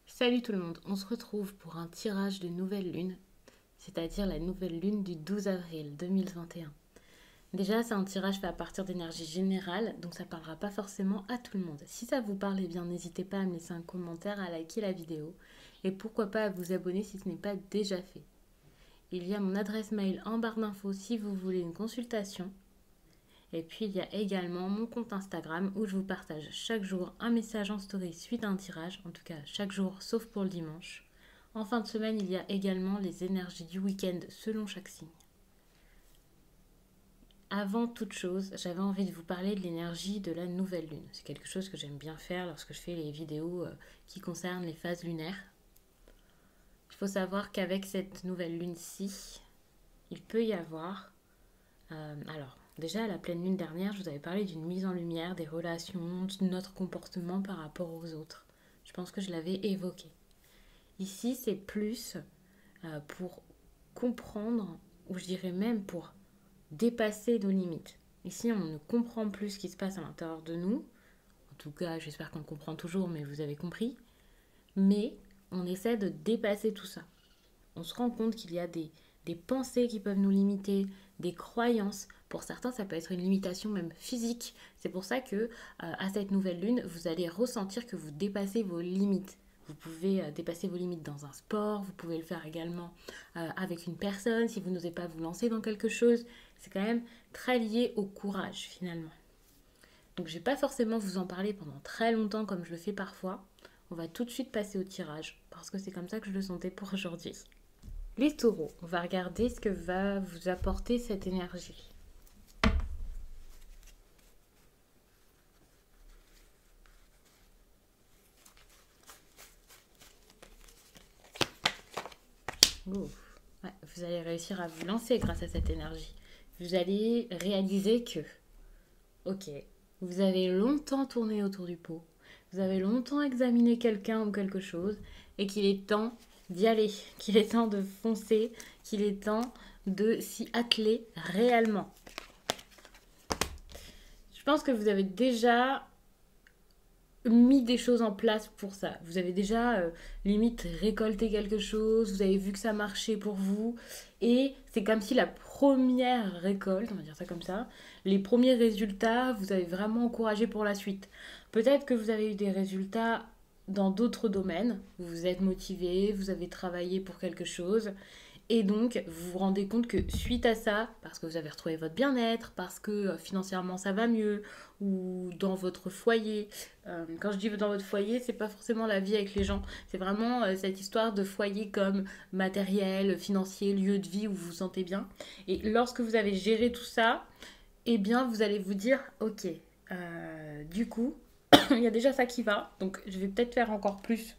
Salut tout le monde, on se retrouve pour un tirage de nouvelle lune, c'est-à-dire la nouvelle lune du 12 avril 2021. Déjà, c'est un tirage fait à partir d'énergie générale, donc ça ne parlera pas forcément à tout le monde. Si ça vous parle, eh bien n'hésitez pas à me laisser un commentaire, à liker la vidéo et pourquoi pas à vous abonner si ce n'est pas déjà fait. Il y a mon adresse mail en barre d'infos si vous voulez une consultation. Et puis il y a également mon compte Instagram où je vous partage chaque jour un message en story suite à un tirage, en tout cas chaque jour sauf pour le dimanche. En fin de semaine, il y a également les énergies du week-end selon chaque signe. Avant toute chose, j'avais envie de vous parler de l'énergie de la nouvelle lune. C'est quelque chose que j'aime bien faire lorsque je fais les vidéos qui concernent les phases lunaires. Il faut savoir qu'avec cette nouvelle lune-ci, il peut y avoir... déjà à la pleine lune dernière, je vous avais parlé d'une mise en lumière des relations, de notre comportement par rapport aux autres. Je pense que je l'avais évoqué. Ici, c'est plus pour comprendre, ou je dirais même pour dépasser nos limites. Ici, on ne comprend plus ce qui se passe à l'intérieur de nous. En tout cas, j'espère qu'on le comprend toujours, mais vous avez compris. Mais on essaie de dépasser tout ça. On se rend compte qu'il y a des pensées qui peuvent nous limiter, des croyances. Pour certains, ça peut être une limitation même physique. C'est pour ça que à cette nouvelle lune, vous allez ressentir que vous dépassez vos limites. Vous pouvez dépasser vos limites dans un sport, vous pouvez le faire également avec une personne, si vous n'osez pas vous lancer dans quelque chose. C'est quand même très lié au courage finalement. Donc je ne vais pas forcément vous en parler pendant très longtemps comme je le fais parfois. On va tout de suite passer au tirage parce que c'est comme ça que je le sentais pour aujourd'hui. Les taureaux, on va regarder ce que va vous apporter cette énergie. Ouh. Ouais, vous allez réussir à vous lancer grâce à cette énergie. Vous allez réaliser que, ok, vous avez longtemps tourné autour du pot, vous avez longtemps examiné quelqu'un ou quelque chose, et qu'il est temps d'y aller, qu'il est temps de foncer, qu'il est temps de s'y atteler réellement. Je pense que vous avez déjà mis des choses en place pour ça. Vous avez déjà limite récolté quelque chose, vous avez vu que ça marchait pour vous et c'est comme si la première récolte, on va dire ça comme ça, les premiers résultats, vous avez vraiment encouragé pour la suite. Peut-être que vous avez eu des résultats dans d'autres domaines, vous vous êtes motivé, vous avez travaillé pour quelque chose et donc, vous vous rendez compte que suite à ça, parce que vous avez retrouvé votre bien-être, parce que financièrement ça va mieux, ou dans votre foyer, quand je dis dans votre foyer, c'est pas forcément la vie avec les gens, c'est vraiment cette histoire de foyer comme matériel, financier, lieu de vie où vous vous sentez bien. Et lorsque vous avez géré tout ça, eh bien vous allez vous dire, ok, du coup, il y a déjà ça qui va, donc je vais peut-être faire encore plus.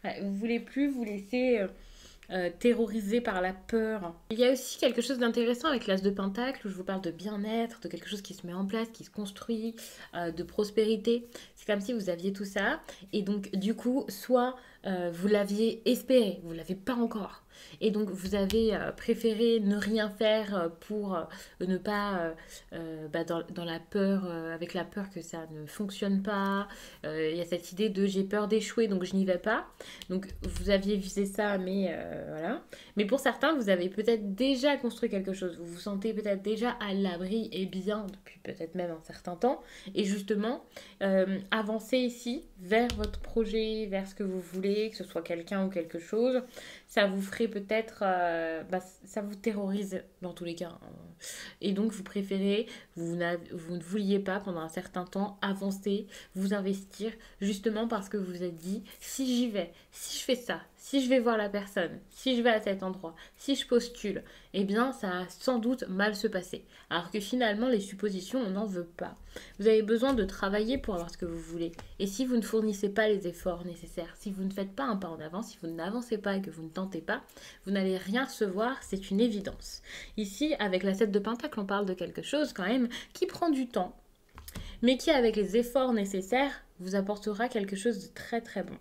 Ouais, vous voulez plus vous laisser terrorisé par la peur. Il y a aussi quelque chose d'intéressant avec l'As de Pentacle, où je vous parle de bien-être, de quelque chose qui se met en place, qui se construit, de prospérité. C'est comme si vous aviez tout ça, et donc du coup, soit vous l'aviez espéré, vous ne l'avez pas encore, et donc vous avez préféré ne rien faire pour ne pas, dans la peur, avec la peur que ça ne fonctionne pas. Il y a cette idée de j'ai peur d'échouer, donc je n'y vais pas. Donc vous aviez visé ça, mais voilà. Mais pour certains, vous avez peut-être déjà construit quelque chose. Vous vous sentez peut-être déjà à l'abri et bien depuis peut-être même un certain temps. Et justement, avancez ici vers votre projet, vers ce que vous voulez, que ce soit quelqu'un ou quelque chose. Ça vous ferait peut-être... ça vous terrorise dans tous les cas. Et donc vous préférez, vous ne vouliez pas pendant un certain temps avancer, vous investir, justement parce que vous vous êtes dit, si j'y vais, si je fais ça, si je vais voir la personne, si je vais à cet endroit, si je postule, eh bien ça a sans doute mal se passer. Alors que finalement les suppositions, on n'en veut pas. Vous avez besoin de travailler pour avoir ce que vous voulez. Et si vous ne fournissez pas les efforts nécessaires, si vous ne faites pas un pas en avant, si vous n'avancez pas et que vous ne tentez pas, vous n'allez rien recevoir, c'est une évidence. Ici, avec la 7 de Pentacle, on parle de quelque chose quand même qui prend du temps, mais qui, avec les efforts nécessaires, vous apportera quelque chose de très très bon.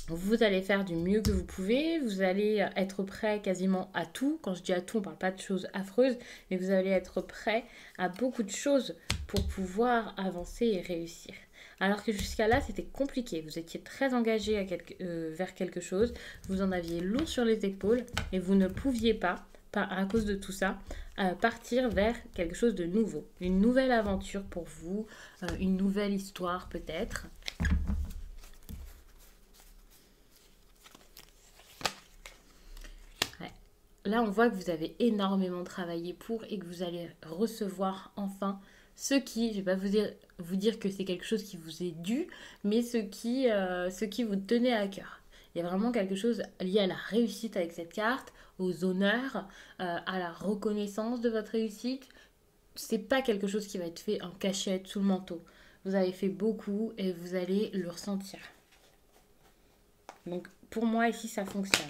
Vous allez faire du mieux que vous pouvez, vous allez être prêt quasiment à tout. Quand je dis à tout, on ne parle pas de choses affreuses, mais vous allez être prêt à beaucoup de choses pour pouvoir avancer et réussir. Alors que jusqu'à là, c'était compliqué. Vous étiez très engagé vers quelque chose, vous en aviez lourd sur les épaules et vous ne pouviez pas, à cause de tout ça, partir vers quelque chose de nouveau. Une nouvelle aventure pour vous, une nouvelle histoire peut-être. Là, on voit que vous avez énormément travaillé pour et que vous allez recevoir enfin ce qui, je ne vais pas vous dire que c'est quelque chose qui vous est dû, mais ce qui vous tenait à cœur. Il y a vraiment quelque chose lié à la réussite avec cette carte, aux honneurs, à la reconnaissance de votre réussite. C'est pas quelque chose qui va être fait en cachette sous le manteau. Vous avez fait beaucoup et vous allez le ressentir. Donc pour moi ici ça fonctionne.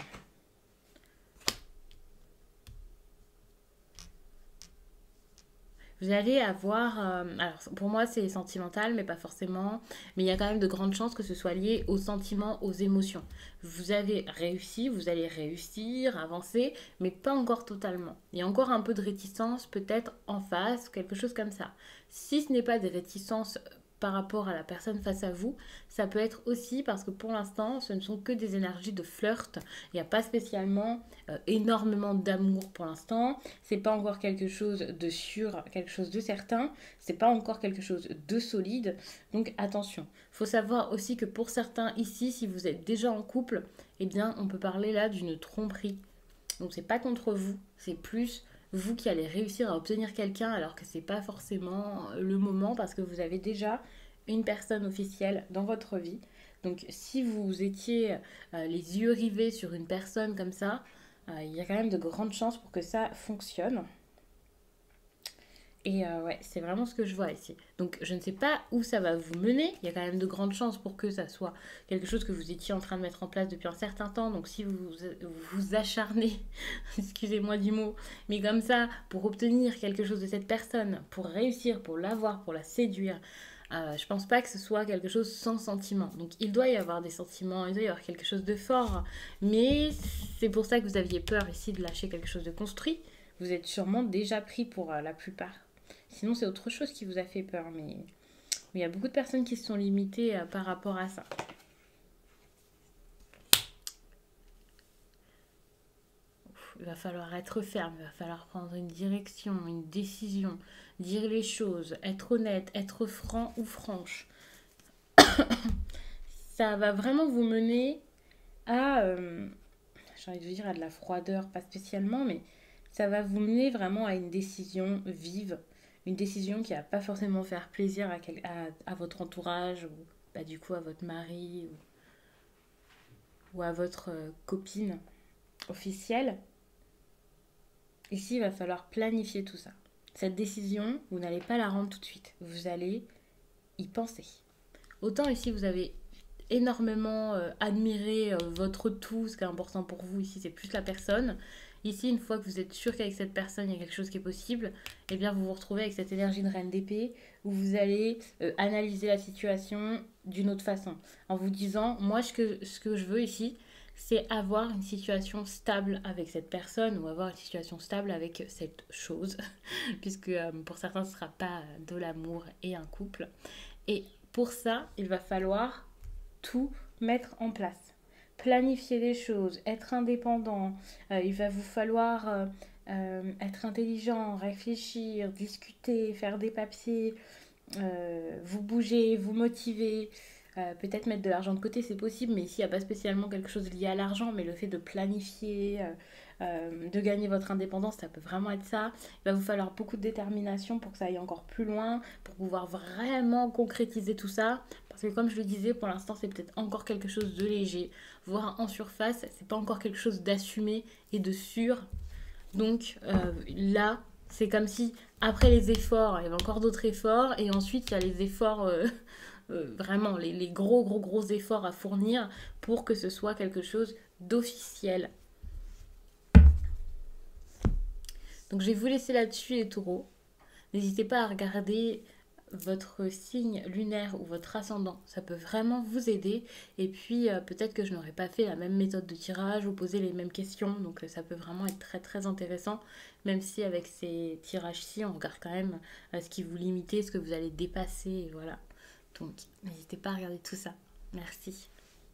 Vous allez avoir, alors pour moi c'est sentimental, mais pas forcément, mais il y a quand même de grandes chances que ce soit lié aux sentiments, aux émotions. Vous avez réussi, vous allez réussir, avancer, mais pas encore totalement. Il y a encore un peu de réticence peut-être en face, quelque chose comme ça. Si ce n'est pas des réticences par rapport à la personne face à vous, ça peut être aussi parce que pour l'instant, ce ne sont que des énergies de flirt. Il n'y a pas spécialement énormément d'amour pour l'instant. C'est pas encore quelque chose de sûr, quelque chose de certain. C'est pas encore quelque chose de solide. Donc attention. Il faut savoir aussi que pour certains ici, si vous êtes déjà en couple, eh bien, on peut parler là d'une tromperie. Donc c'est pas contre vous, c'est plus vous qui allez réussir à obtenir quelqu'un alors que c'est pas forcément le moment parce que vous avez déjà une personne officielle dans votre vie. Donc si vous étiez les yeux rivés sur une personne comme ça, il y a quand même de grandes chances pour que ça fonctionne. Et ouais, c'est vraiment ce que je vois ici. Donc je ne sais pas où ça va vous mener. Il y a quand même de grandes chances pour que ça soit quelque chose que vous étiez en train de mettre en place depuis un certain temps. Donc si vous vous acharnez, excusez-moi du mot, mais comme ça, pour obtenir quelque chose de cette personne, pour réussir, pour l'avoir, pour la séduire, je pense pas que ce soit quelque chose sans sentiment. Donc il doit y avoir des sentiments, il doit y avoir quelque chose de fort. Mais c'est pour ça que vous aviez peur ici de lâcher quelque chose de construit. Vous êtes sûrement déjà pris pour la plupart. Sinon, c'est autre chose qui vous a fait peur. Mais il y a beaucoup de personnes qui se sont limitées par rapport à ça. Il va falloir être ferme, il va falloir prendre une direction, une décision, dire les choses, être honnête, être franc ou franche. Ça va vraiment vous mener à, j'ai envie de dire, à de la froideur, pas spécialement, mais ça va vous mener vraiment à une décision vive, une décision qui va pas forcément faire plaisir à votre entourage, ou bah, du coup à votre mari, ou à votre copine officielle. Ici, il va falloir planifier tout ça. Cette décision, vous n'allez pas la rendre tout de suite. Vous allez y penser. Autant ici, vous avez énormément admiré votre tout, ce qui est important pour vous ici, c'est plus la personne. Ici, une fois que vous êtes sûr qu'avec cette personne, il y a quelque chose qui est possible, eh bien, vous vous retrouvez avec cette énergie de reine d'épée où vous allez analyser la situation d'une autre façon. En vous disant, moi, ce que je veux ici, c'est avoir une situation stable avec cette personne ou avoir une situation stable avec cette chose, puisque pour certains, ce ne sera pas de l'amour et un couple. Et pour ça, il va falloir tout mettre en place. Planifier les choses, être indépendant, il va vous falloir être intelligent, réfléchir, discuter, faire des papiers, vous bouger, vous motiver, peut-être mettre de l'argent de côté, c'est possible, mais ici, il n'y a pas spécialement quelque chose lié à l'argent, mais le fait de planifier, de gagner votre indépendance, ça peut vraiment être ça. Il va vous falloir beaucoup de détermination pour que ça aille encore plus loin, pour pouvoir vraiment concrétiser tout ça. Parce que comme je le disais, pour l'instant, c'est peut-être encore quelque chose de léger, voire en surface, c'est pas encore quelque chose d'assumé et de sûr. Donc là, c'est comme si après les efforts, il y avait encore d'autres efforts, et ensuite il y a les efforts, vraiment les gros efforts à fournir pour que ce soit quelque chose d'officiel. Donc je vais vous laisser là-dessus les taureaux. N'hésitez pas à regarder votre signe lunaire ou votre ascendant. Ça peut vraiment vous aider. Et puis peut-être que je n'aurais pas fait la même méthode de tirage ou posé les mêmes questions. Donc ça peut vraiment être très très intéressant. Même si avec ces tirages-ci, on regarde quand même ce qui vous limite, ce que vous allez dépasser. Et voilà. Donc n'hésitez pas à regarder tout ça. Merci.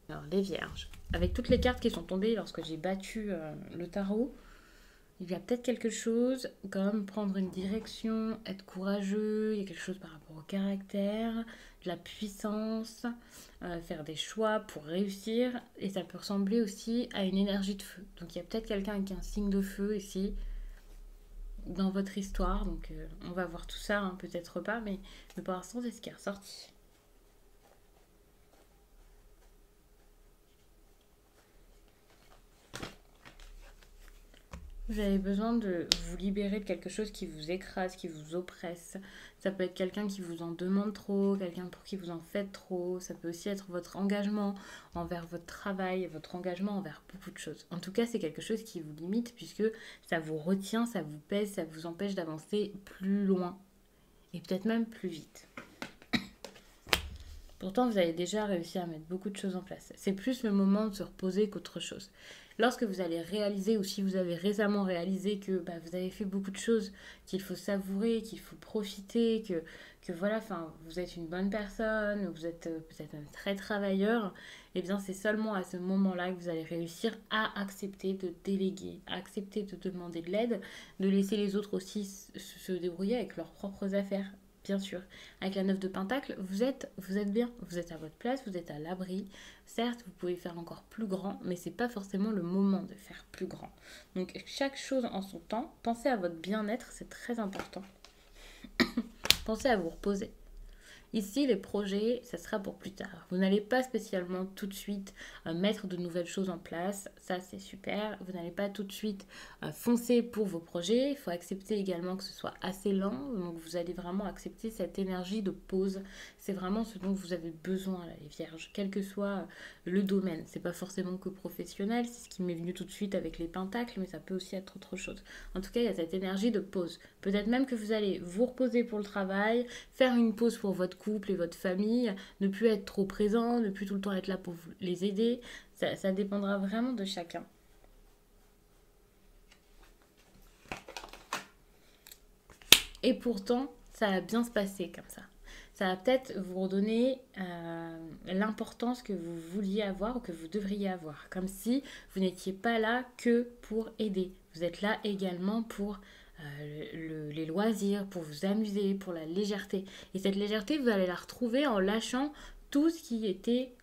Alors les vierges. Avec toutes les cartes qui sont tombées lorsque j'ai battu le tarot, il y a peut-être quelque chose comme prendre une direction, être courageux, il y a quelque chose par rapport au caractère, de la puissance, faire des choix pour réussir. Et ça peut ressembler aussi à une énergie de feu. Donc il y a peut-être quelqu'un avec un signe de feu ici dans votre histoire. Donc on va voir tout ça, hein, peut-être pas, mais pour l'instant c'est ce qui est ressorti. Vous avez besoin de vous libérer de quelque chose qui vous écrase, qui vous oppresse. Ça peut être quelqu'un qui vous en demande trop, quelqu'un pour qui vous en faites trop. Ça peut aussi être votre engagement envers votre travail, votre engagement envers beaucoup de choses. En tout cas, c'est quelque chose qui vous limite puisque ça vous retient, ça vous pèse, ça vous empêche d'avancer plus loin et peut-être même plus vite. Pourtant, vous avez déjà réussi à mettre beaucoup de choses en place. C'est plus le moment de se reposer qu'autre chose. Lorsque vous allez réaliser, ou si vous avez récemment réalisé que vous avez fait beaucoup de choses, qu'il faut savourer, qu'il faut profiter, que voilà, enfin, vous êtes une bonne personne, vous êtes peut-être même très travailleur, et bien c'est seulement à ce moment-là que vous allez réussir à accepter de déléguer, à accepter de demander de l'aide, de laisser les autres aussi se débrouiller avec leurs propres affaires. Bien sûr. Avec la 9 de Pentacle, vous êtes bien. Vous êtes à votre place, vous êtes à l'abri. Certes, vous pouvez faire encore plus grand, mais c'est pas forcément le moment de faire plus grand. Donc, chaque chose en son temps. Pensez à votre bien-être, c'est très important. Pensez à vous reposer. Ici, les projets, ça sera pour plus tard. Vous n'allez pas spécialement tout de suite mettre de nouvelles choses en place. Ça, c'est super. Vous n'allez pas tout de suite foncer pour vos projets. Il faut accepter également que ce soit assez lent. Donc, vous allez vraiment accepter cette énergie de pause. C'est vraiment ce dont vous avez besoin, là, les vierges, quel que soit le domaine. C'est pas forcément que professionnel. C'est ce qui m'est venu tout de suite avec les pentacles, mais ça peut aussi être autre chose. En tout cas, il y a cette énergie de pause. Peut-être même que vous allez vous reposer pour le travail, faire une pause pour votre couple et votre famille, ne plus être trop présent, ne plus tout le temps être là pour vous les aider. Ça dépendra vraiment de chacun. Et pourtant, ça va bien se passer comme ça. Ça va peut-être vous redonner l'importance que vous vouliez avoir ou que vous devriez avoir. Comme si vous n'étiez pas là que pour aider. Vous êtes là également pour les loisirs, pour vous amuser, pour la légèreté. Et cette légèreté, vous allez la retrouver en lâchant tout ce qui était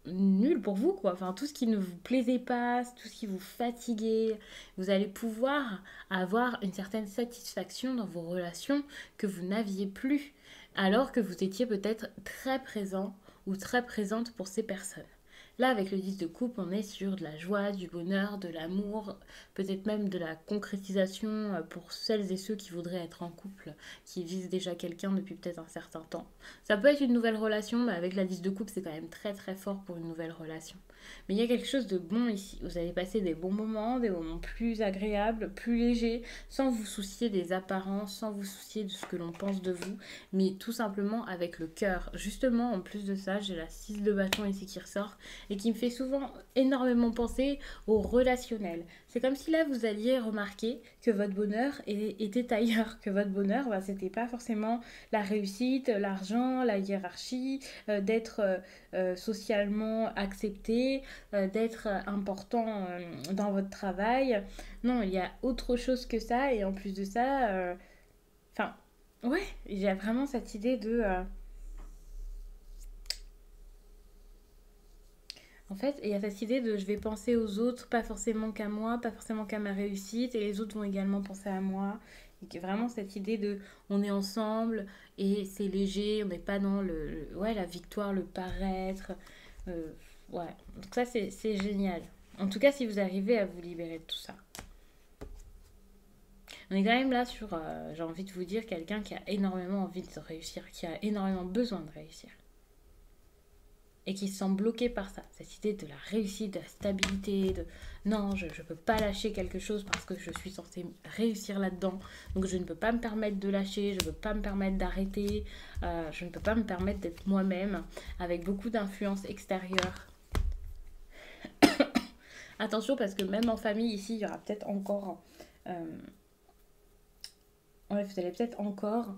nul pour vous, quoi. Enfin, tout ce qui ne vous plaisait pas, tout ce qui vous fatiguait. Vous allez pouvoir avoir une certaine satisfaction dans vos relations que vous n'aviez plus, alors que vous étiez peut-être très présent ou très présente pour ces personnes. Là, avec le 10 de coupe, on est sur de la joie, du bonheur, de l'amour, peut-être même de la concrétisation pour celles et ceux qui voudraient être en couple, qui visent déjà quelqu'un depuis peut-être un certain temps. Ça peut être une nouvelle relation, mais avec la 10 de coupe, c'est quand même très très fort pour une nouvelle relation. Mais il y a quelque chose de bon ici. Vous allez passer des bons moments, des moments plus agréables, plus légers, sans vous soucier des apparences, sans vous soucier de ce que l'on pense de vous, mais tout simplement avec le cœur. Justement, en plus de ça, j'ai la 6 de bâton ici qui ressort et qui me fait souvent énormément penser au relationnel. C'est comme si là, vous alliez remarquer que votre bonheur était ailleurs, que votre bonheur, c'était pas forcément la réussite, l'argent, la hiérarchie, d'être socialement accepté, d'être important dans votre travail. Non, il y a autre chose que ça, et en plus de ça, enfin, ouais, il y a vraiment cette idée de... en fait, il y a cette idée de je vais penser aux autres, pas forcément qu'à moi, pas forcément qu'à ma réussite, et les autres vont également penser à moi. Et vraiment cette idée de on est ensemble et c'est léger, on n'est pas dans ouais, la victoire, le paraître. Euh, ouais, donc ça c'est génial. En tout cas, si vous arrivez à vous libérer de tout ça. On est quand même là sur, j'ai envie de vous dire, quelqu'un qui a énormément envie de réussir, qui a énormément besoin de réussir. et qui se sent bloqué par ça. Cette idée de la réussite, de la stabilité, de non, je ne peux pas lâcher quelque chose parce que je suis censée réussir là-dedans. Donc je ne peux pas me permettre de lâcher, je ne peux pas me permettre d'arrêter, je ne peux pas me permettre d'être moi-même avec beaucoup d'influences extérieures. Attention parce que même en famille ici, il y aura peut-être encore... ouais, vous allez peut-être encore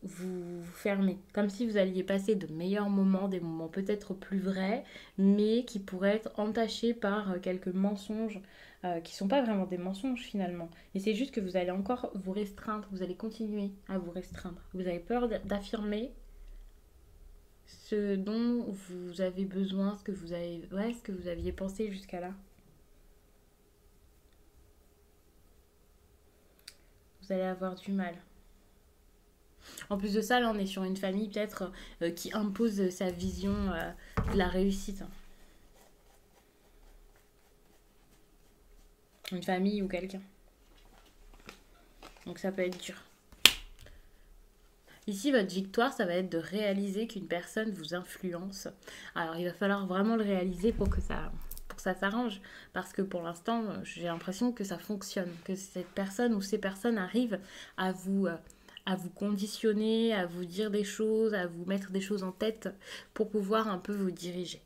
vous fermer. Comme si vous alliez passer de meilleurs moments, des moments peut-être plus vrais, mais qui pourraient être entachés par quelques mensonges qui ne sont pas vraiment des mensonges finalement. Et c'est juste que vous allez encore vous restreindre, vous allez continuer à vous restreindre. Vous avez peur d'affirmer ce dont vous avez besoin, ce que vous avez, ouais, ce que vous aviez pensé jusqu'à là. Vous allez avoir du mal. En plus de ça, là, on est sur une famille peut-être qui impose sa vision de la réussite. Une famille ou quelqu'un. Donc ça peut être dur. Ici, votre victoire, ça va être de réaliser qu'une personne vous influence. Alors, il va falloir vraiment le réaliser pour que ça s'arrange. Parce que pour l'instant, j'ai l'impression que ça fonctionne. Que cette personne ou ces personnes arrivent à vous conditionner, à vous dire des choses, à vous mettre des choses en tête pour pouvoir un peu vous diriger.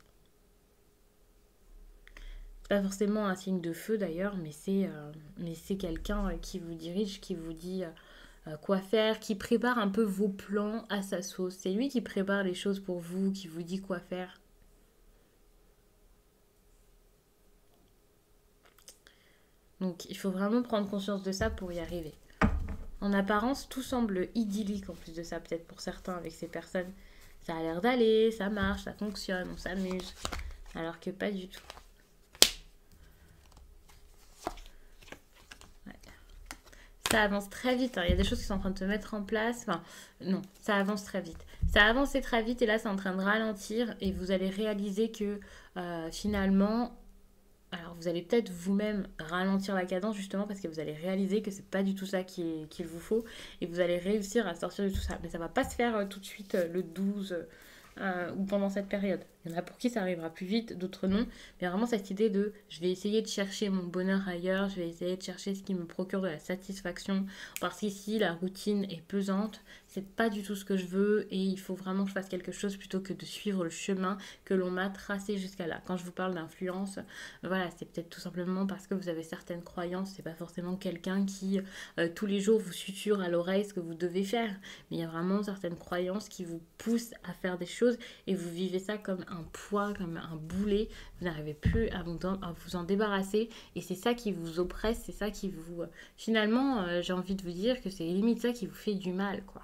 C'est pas forcément un signe de feu d'ailleurs, mais c'est quelqu'un qui vous dirige, qui vous dit quoi faire, qui prépare un peu vos plans à sa sauce. C'est lui qui prépare les choses pour vous, qui vous dit quoi faire. Donc il faut vraiment prendre conscience de ça pour y arriver. En apparence, tout semble idyllique en plus de ça, peut-être pour certains avec ces personnes. Ça a l'air d'aller, ça marche, ça fonctionne, on s'amuse. Alors que pas du tout. Ouais. Ça avance très vite, hein. Il y a des choses qui sont en train de se mettre en place. Enfin, non, ça avance très vite. Ça a avancé très vite et là, c'est en train de ralentir. Et vous allez réaliser que finalement... Alors vous allez peut-être vous-même ralentir la cadence justement parce que vous allez réaliser que c'est pas du tout ça qu'il vous faut et vous allez réussir à sortir de tout ça. Mais ça va pas se faire tout de suite le 12 ou pendant cette période. Il y en a pour qui ça arrivera plus vite, d'autres non. Mais vraiment cette idée de je vais essayer de chercher mon bonheur ailleurs, je vais essayer de chercher ce qui me procure de la satisfaction parce qu'ici la routine est pesante, c'est pas du tout ce que je veux et il faut vraiment que je fasse quelque chose plutôt que de suivre le chemin que l'on m'a tracé jusqu'à là. Quand je vous parle d'influence, voilà, c'est peut-être tout simplement parce que vous avez certaines croyances, c'est pas forcément quelqu'un qui tous les jours vous susurre à l'oreille ce que vous devez faire, mais il y a vraiment certaines croyances qui vous poussent à faire des choses et vous vivez ça comme un poids, comme un boulet, vous n'arrivez plus à vous en débarrasser et c'est ça qui vous oppresse, c'est ça qui vous... Finalement, j'ai envie de vous dire que c'est limite ça qui vous fait du mal, quoi.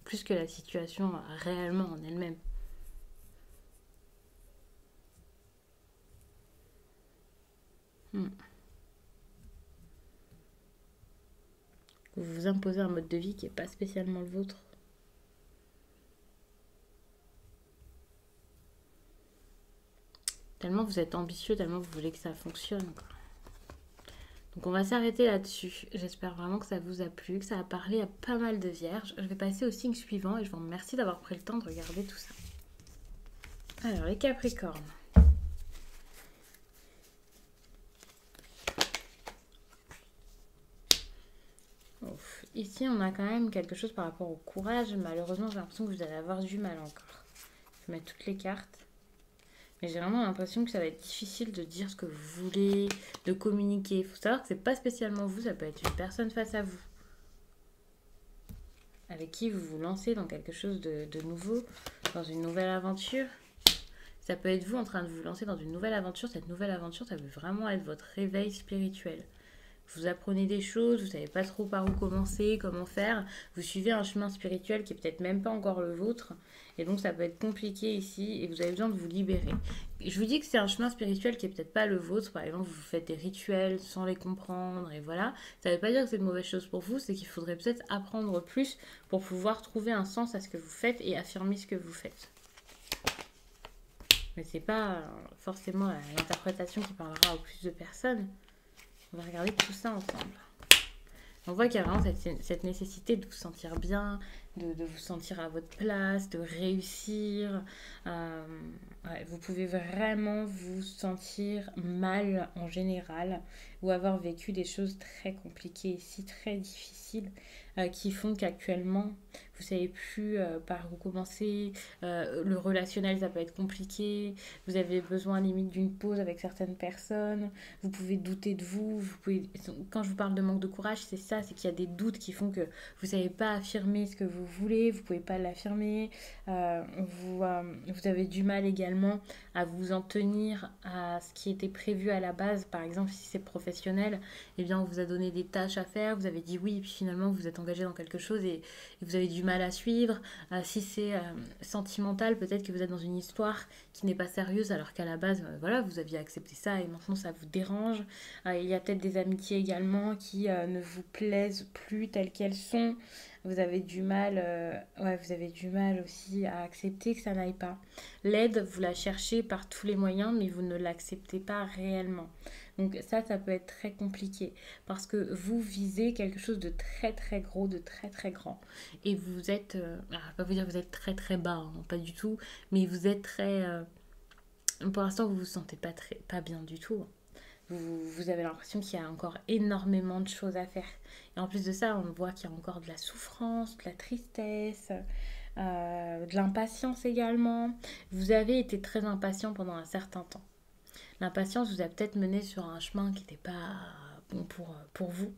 Plus que la situation réellement en elle-même. Hmm. Vous vous imposez un mode de vie qui n'est pas spécialement le vôtre. Tellement vous êtes ambitieux, tellement vous voulez que ça fonctionne, quoi. Donc on va s'arrêter là-dessus. J'espère vraiment que ça vous a plu, que ça a parlé à pas mal de vierges. Je vais passer au signe suivant et je vous remercie d'avoir pris le temps de regarder tout ça. Alors les Capricornes. Ouf. Ici on a quand même quelque chose par rapport au courage. Malheureusement j'ai l'impression que vous allez avoir du mal encore. Je vais mettre toutes les cartes. Mais j'ai vraiment l'impression que ça va être difficile de dire ce que vous voulez, de communiquer. Il faut savoir que c'est pas spécialement vous, ça peut être une personne face à vous. Avec qui vous vous lancez dans quelque chose de nouveau, dans une nouvelle aventure. Ça peut être vous en train de vous lancer dans une nouvelle aventure. Cette nouvelle aventure, ça peut vraiment être votre réveil spirituel. Vous apprenez des choses, vous savez pas trop par où commencer, comment faire. Vous suivez un chemin spirituel qui est peut-être même pas encore le vôtre. Et donc ça peut être compliqué ici et vous avez besoin de vous libérer. Je vous dis que c'est un chemin spirituel qui est peut-être pas le vôtre. Par exemple, vous faites des rituels sans les comprendre et voilà. Ça veut pas dire que c'est une mauvaise chose pour vous, c'est qu'il faudrait peut-être apprendre plus pour pouvoir trouver un sens à ce que vous faites et affirmer ce que vous faites. Mais c'est pas forcément l'interprétation qui parlera au plus de personnes. On va regarder tout ça ensemble. On voit qu'il y a vraiment cette nécessité de vous sentir bien, de vous sentir à votre place, de réussir. Euh, ouais, vous pouvez vraiment vous sentir mal en général ou avoir vécu des choses très compliquées ici, très difficiles, qui font qu'actuellement, vous savez plus par où commencer. Le relationnel, ça peut être compliqué. Vous avez besoin limite d'une pause avec certaines personnes. Vous pouvez douter de vous. Vous pouvez... Quand je vous parle de manque de courage, c'est ça, c'est qu'il y a des doutes qui font que vous ne savez pas affirmer ce que vous voulez, vous ne pouvez pas l'affirmer. Vous avez du mal également à vous en tenir à ce qui était prévu à la base. Par exemple, si c'est professionnel, eh bien, on vous a donné des tâches à faire, vous avez dit oui, et puis finalement, vous êtes engagé dans quelque chose et vous avez du mal à suivre. Si c'est sentimental, peut-être que vous êtes dans une histoire qui n'est pas sérieuse alors qu'à la base, voilà, vous aviez accepté ça et maintenant ça vous dérange. Il y a peut-être des amitiés également qui ne vous plaisent plus telles qu'elles sont. Vous avez du mal, ouais, vous avez du mal aussi à accepter que ça n'aille pas. L'aide, vous la cherchez par tous les moyens, mais vous ne l'acceptez pas réellement. Donc ça peut être très compliqué parce que vous visez quelque chose de très très gros, de très très grand. Et vous êtes, je vais pas vous dire que vous êtes très très bas, hein, pas du tout, mais vous êtes très, pour l'instant vous vous sentez pas bien du tout. Vous avez l'impression qu'il y a encore énormément de choses à faire. Et en plus de ça, on voit qu'il y a encore de la souffrance, de la tristesse, de l'impatience également. Vous avez été très impatient pendant un certain temps. L'impatience vous a peut-être mené sur un chemin qui n'était pas bon pour vous.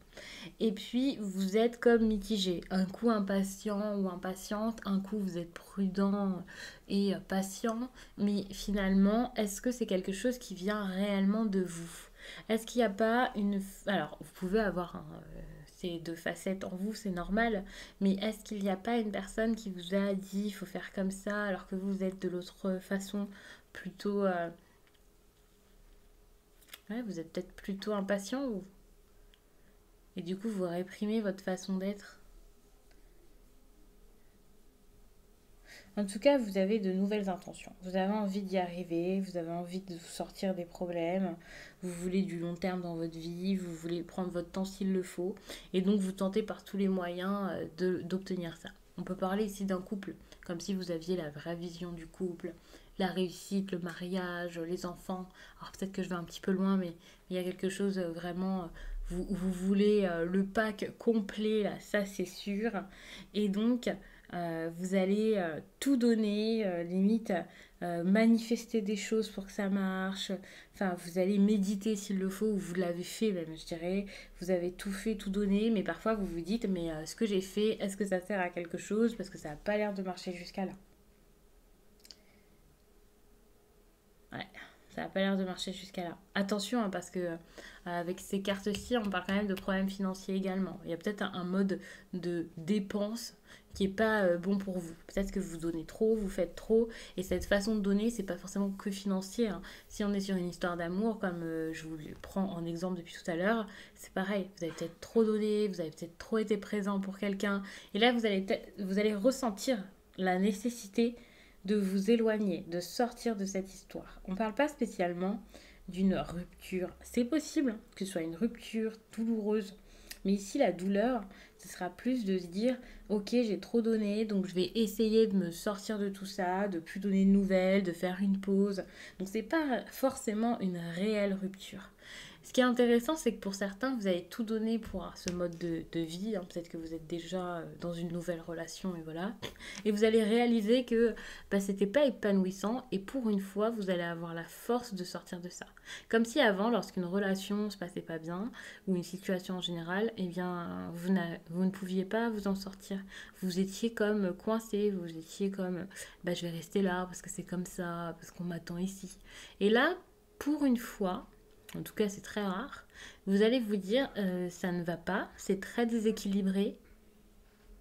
Et puis, vous êtes comme mitigé. Un coup impatient ou impatiente, un coup vous êtes prudent et patient. Mais finalement, est-ce que c'est quelque chose qui vient réellement de vous? Est-ce qu'il n'y a pas une... Alors, vous pouvez avoir ces deux facettes en vous, c'est normal. Mais est-ce qu'il n'y a pas une personne qui vous a dit il faut faire comme ça alors que vous êtes de l'autre façon plutôt... ouais, vous êtes peut-être plutôt impatient ou... Et du coup, vous réprimez votre façon d'être. En tout cas, vous avez de nouvelles intentions. Vous avez envie d'y arriver, vous avez envie de sortir des problèmes, vous voulez du long terme dans votre vie, vous voulez prendre votre temps s'il le faut, et donc vous tentez par tous les moyens d'obtenir ça. On peut parler ici d'un couple, comme si vous aviez la vraie vision du couple, la réussite, le mariage, les enfants. Alors peut-être que je vais un petit peu loin, mais il y a quelque chose vraiment... vous voulez le pack complet, là, ça c'est sûr. Et donc, vous allez tout donner, limite manifester des choses pour que ça marche. Enfin, vous allez méditer s'il le faut, ou vous l'avez fait même, je dirais. Vous avez tout fait, tout donné, mais parfois vous vous dites, mais ce que j'ai fait, est-ce que ça sert à quelque chose? Parce que ça n'a pas l'air de marcher jusqu'à là. Ouais, ça n'a pas l'air de marcher jusqu'à là. Attention, hein, parce que avec ces cartes-ci, on parle quand même de problèmes financiers également. Il y a peut-être un mode de dépense qui n'est pas bon pour vous. Peut-être que vous donnez trop, vous faites trop, et cette façon de donner, c'est pas forcément que financier, hein. Si on est sur une histoire d'amour, comme je vous le prends en exemple depuis tout à l'heure, c'est pareil. Vous avez peut-être trop donné, vous avez peut-être trop été présent pour quelqu'un, et là vous allez ressentir la nécessité de vous éloigner, de sortir de cette histoire. On ne parle pas spécialement d'une rupture. C'est possible que ce soit une rupture douloureuse, mais ici la douleur, ce sera plus de se dire ok, j'ai trop donné, donc je vais essayer de me sortir de tout ça, de plus donner de nouvelles, de faire une pause. Donc c'est pas forcément une réelle rupture. Ce qui est intéressant, c'est que pour certains, vous avez tout donné pour ce mode de vie, hein. Peut-être que vous êtes déjà dans une nouvelle relation et voilà. Et vous allez réaliser que bah, c'était pas épanouissant et pour une fois, vous allez avoir la force de sortir de ça. Comme si avant, lorsqu'une relation se passait pas bien ou une situation en général, eh bien, vous ne pouviez pas vous en sortir. Vous étiez comme coincé, vous étiez comme bah, je vais rester là parce que c'est comme ça, parce qu'on m'attend ici. Et là, pour une fois, en tout cas c'est très rare, vous allez vous dire ça ne va pas, c'est très déséquilibré,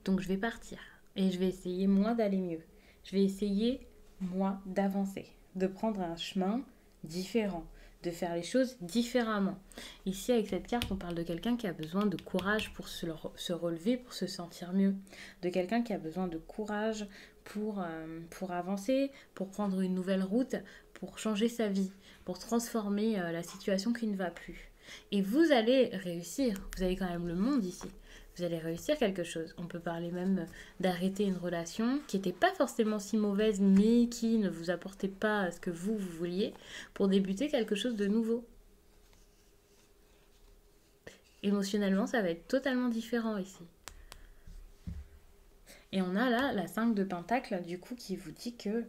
donc je vais partir. Et je vais essayer moi d'aller mieux. Je vais essayer moi d'avancer, de prendre un chemin différent, de faire les choses différemment. Ici avec cette carte on parle de quelqu'un qui a besoin de courage pour se relever, pour se sentir mieux. De quelqu'un qui a besoin de courage pour avancer, pour prendre une nouvelle route, pour changer sa vie, pour transformer la situation qui ne va plus. Et vous allez réussir, vous avez quand même le monde ici. vous allez réussir quelque chose. On peut parler même d'arrêter une relation qui n'était pas forcément si mauvaise, mais qui ne vous apportait pas ce que vous vouliez, pour débuter quelque chose de nouveau. Émotionnellement, ça va être totalement différent ici. Et on a là la 5 de Pentacle, du coup, qui vous dit que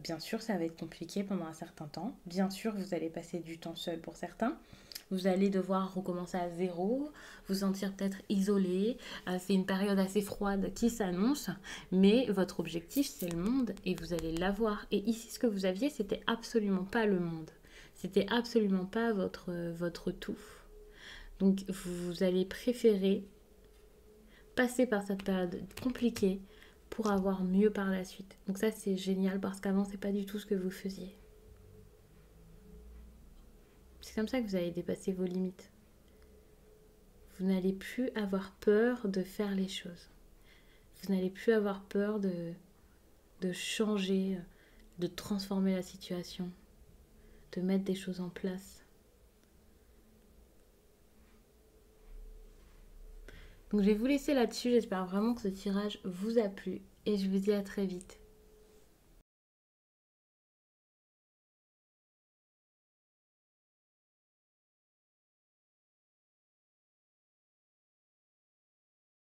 bien sûr, ça va être compliqué pendant un certain temps. Bien sûr, vous allez passer du temps seul pour certains. Vous allez devoir recommencer à zéro, vous sentir peut-être isolé. C'est une période assez froide qui s'annonce, mais votre objectif, c'est le monde et vous allez l'avoir. Et ici, ce que vous aviez, c'était absolument pas le monde. C'était absolument pas votre tout. Donc, vous allez préférer passer par cette période compliquée pour avoir mieux par la suite. Donc ça, c'est génial parce qu'avant, c'est pas du tout ce que vous faisiez. C'est comme ça que vous allez dépasser vos limites. Vous n'allez plus avoir peur de faire les choses. Vous n'allez plus avoir peur de changer, de transformer la situation, de mettre des choses en place. Donc je vais vous laisser là-dessus. J'espère vraiment que ce tirage vous a plu et je vous dis à très vite.